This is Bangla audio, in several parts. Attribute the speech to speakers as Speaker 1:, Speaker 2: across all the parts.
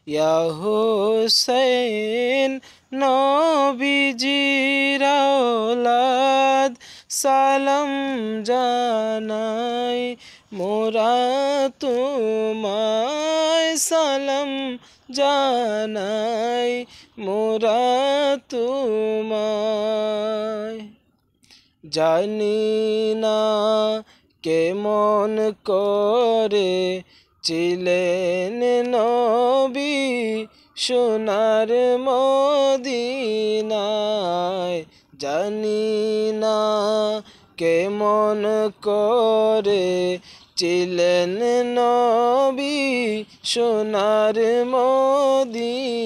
Speaker 1: ইয়া হুসাইন নবীজির আওলাদ সালাম জানাই মোরা তোমায় সালাম জানাই মোরা তোমায় জানি না কেমন করে ছিলেন নবী সোনার মদিনায় জানি না কেমন করে ছিলেন নবী সোনার মদিনায়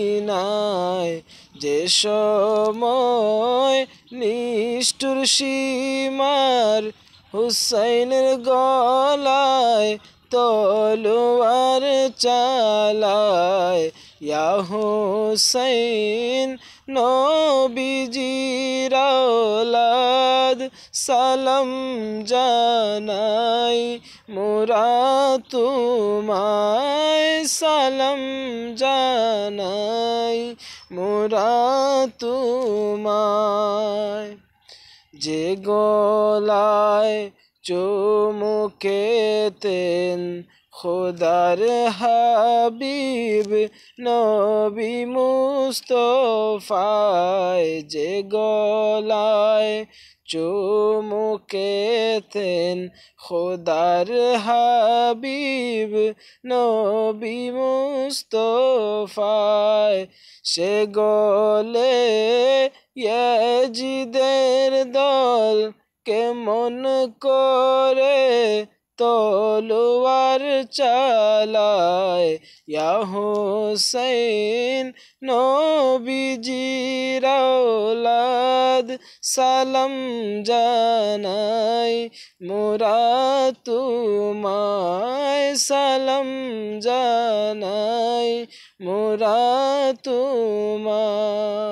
Speaker 1: যে সময় নিষ্ঠুর সীমার হুসাইনের গলায় তলোয়ার চালায় ইয়া হুসাইন নবীজির আওলাদ সালাম জানাই মোরা তোমায় সালাম জানাই মোরা তোমায় যে গলায় চুমুকেতেন খোদার হাবিব নবী মুস্তফায় যে গলায় চুমুকেতেন খোদার হাবিব নবী মুস্তফায় সে গলে ইয়াজিদের দল কেমন করে তলোয়ার চালায় ইয়া হুসাইন নবীজির আওলাদ সালাম জানাই মোরা তোমায় সালাম জানাই মোরা তোমায়।